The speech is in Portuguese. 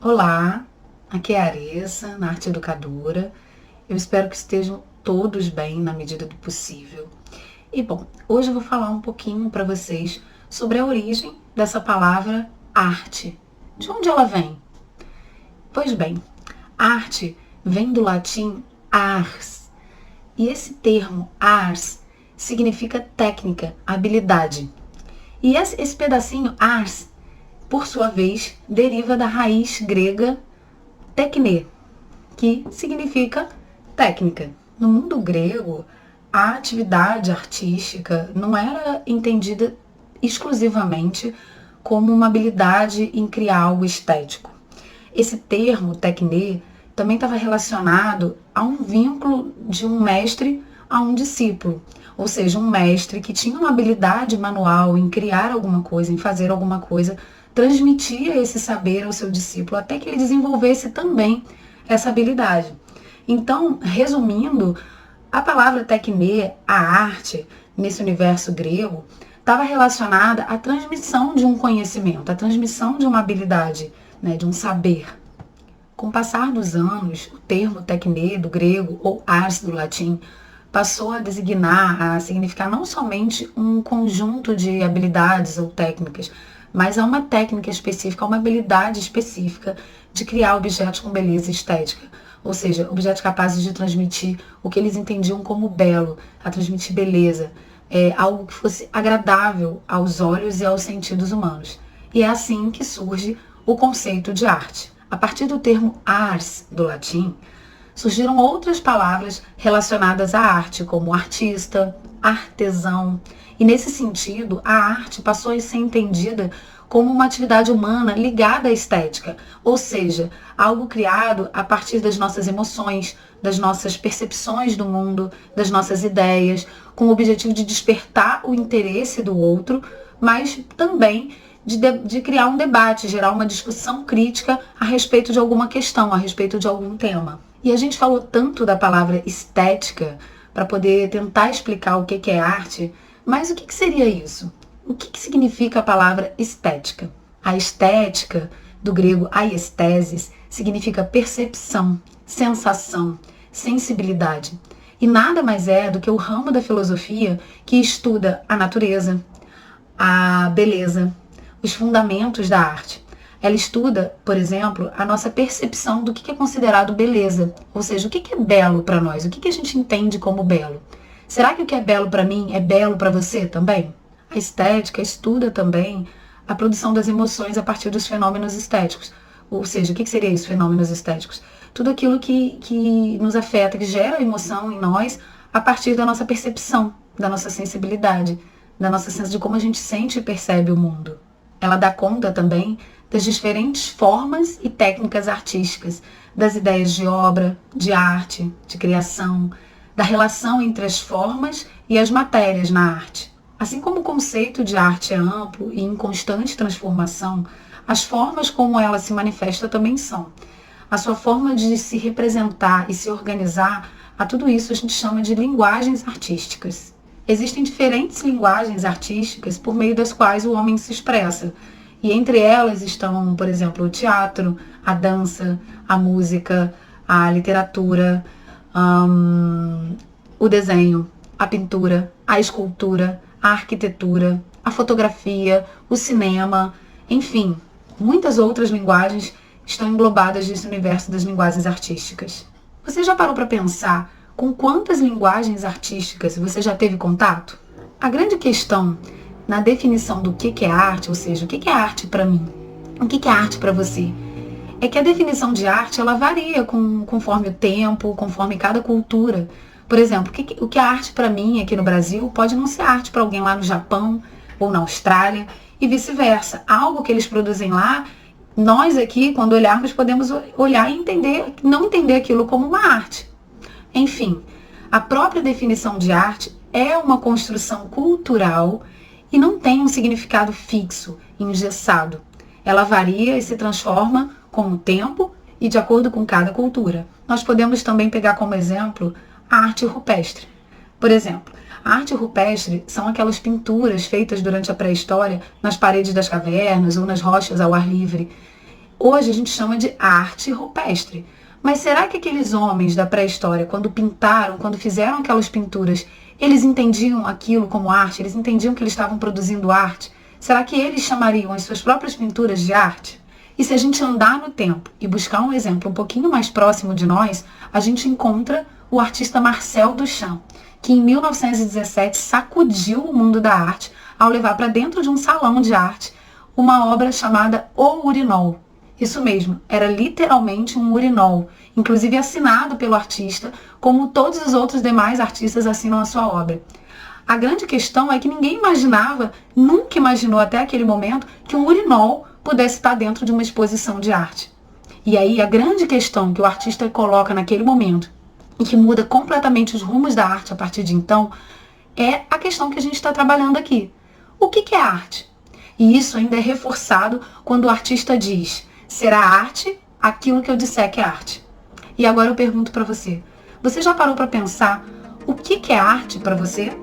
Olá, aqui é a Aressa, na Arte Educadora. Eu espero que estejam todos bem na medida do possível. E bom, hoje eu vou falar um pouquinho para vocês sobre a origem dessa palavra arte. De onde ela vem? Pois bem, arte vem do latim ars. E esse termo ars significa técnica, habilidade. E esse pedacinho ars, por sua vez, deriva da raiz grega tekne, que significa técnica. No mundo grego, a atividade artística não era entendida exclusivamente como uma habilidade em criar algo estético. Esse termo, tekne, também estava relacionado a um vínculo de um mestre a um discípulo, ou seja, um mestre que tinha uma habilidade manual em criar alguma coisa, em fazer alguma coisa, transmitia esse saber ao seu discípulo até que ele desenvolvesse também essa habilidade. Então, resumindo, a palavra tekne, a arte, nesse universo grego, estava relacionada à transmissão de um conhecimento, à transmissão de uma habilidade, né, de um saber. Com o passar dos anos, o termo tekne do grego ou ars do latim passou a designar, a significar não somente um conjunto de habilidades ou técnicas, mas a uma técnica específica, a uma habilidade específica de criar objetos com beleza estética. Ou seja, objetos capazes de transmitir o que eles entendiam como belo, a transmitir beleza, algo que fosse agradável aos olhos e aos sentidos humanos. E é assim que surge o conceito de arte. A partir do termo ars, do latim, surgiram outras palavras relacionadas à arte, como artista, artesão. E nesse sentido, a arte passou a ser entendida como uma atividade humana ligada à estética, ou seja, algo criado a partir das nossas emoções, das nossas percepções do mundo, das nossas ideias, com o objetivo de despertar o interesse do outro, mas também de criar um debate, gerar uma discussão crítica a respeito de alguma questão, a respeito de algum tema. E a gente falou tanto da palavra estética para poder tentar explicar o que é arte, mas o que seria isso? O que significa a palavra estética? A estética, do grego aiesthesis, significa percepção, sensação, sensibilidade. E nada mais é do que o ramo da filosofia que estuda a natureza, a beleza, os fundamentos da arte. Ela estuda, por exemplo, a nossa percepção do que é considerado beleza, ou seja, o que é belo para nós, o que a gente entende como belo. Será que o que é belo para mim é belo para você também? A estética estuda também a produção das emoções a partir dos fenômenos estéticos. Ou seja, o que seria isso, fenômenos estéticos? Tudo aquilo que nos afeta, que gera emoção em nós a partir da nossa percepção, da nossa sensibilidade, da nossa sensação de como a gente sente e percebe o mundo. Ela dá conta também das diferentes formas e técnicas artísticas, das ideias de obra, de arte, de criação, da relação entre as formas e as matérias na arte. Assim como o conceito de arte é amplo e em constante transformação, as formas como ela se manifesta também são. A sua forma de se representar e se organizar, a tudo isso a gente chama de linguagens artísticas. Existem diferentes linguagens artísticas por meio das quais o homem se expressa. E entre elas estão, por exemplo, o teatro, a dança, a música, a literatura, o desenho, a pintura, a escultura, a arquitetura, a fotografia, o cinema, enfim, muitas outras linguagens estão englobadas nesse universo das linguagens artísticas. Você já parou para pensar com quantas linguagens artísticas você já teve contato? A grande questão na definição do que é arte, ou seja, o que é arte para mim, o que é arte para você, é que a definição de arte ela varia conforme o tempo, conforme cada cultura. Por exemplo, o que é arte para mim aqui no Brasil pode não ser arte para alguém lá no Japão ou na Austrália e vice-versa. Algo que eles produzem lá, nós aqui, quando olharmos, podemos olhar e entender, não entender aquilo como uma arte. Enfim, a própria definição de arte é uma construção cultural e não tem um significado fixo, engessado. Ela varia e se transforma com o tempo e de acordo com cada cultura. Nós podemos também pegar como exemplo a arte rupestre. Por exemplo, a arte rupestre são aquelas pinturas feitas durante a pré-história nas paredes das cavernas ou nas rochas ao ar livre. Hoje a gente chama de arte rupestre. Mas será que aqueles homens da pré-história, quando pintaram, quando fizeram aquelas pinturas, eles entendiam aquilo como arte? Eles entendiam que eles estavam produzindo arte? Será que eles chamariam as suas próprias pinturas de arte? E se a gente andar no tempo e buscar um exemplo um pouquinho mais próximo de nós, a gente encontra o artista Marcel Duchamp, que em 1917 sacudiu o mundo da arte ao levar para dentro de um salão de arte uma obra chamada O Urinol. Isso mesmo, era literalmente um urinol, inclusive assinado pelo artista, como todos os outros demais artistas assinam a sua obra. A grande questão é que ninguém imaginava, nunca imaginou até aquele momento, que um urinol pudesse estar dentro de uma exposição de arte. E aí a grande questão que o artista coloca naquele momento, e que muda completamente os rumos da arte a partir de então, é a questão que a gente está trabalhando aqui. O que é arte? E isso ainda é reforçado quando o artista diz: será arte aquilo que eu disser que é arte. E agora eu pergunto para você, você já parou para pensar o que é arte para você?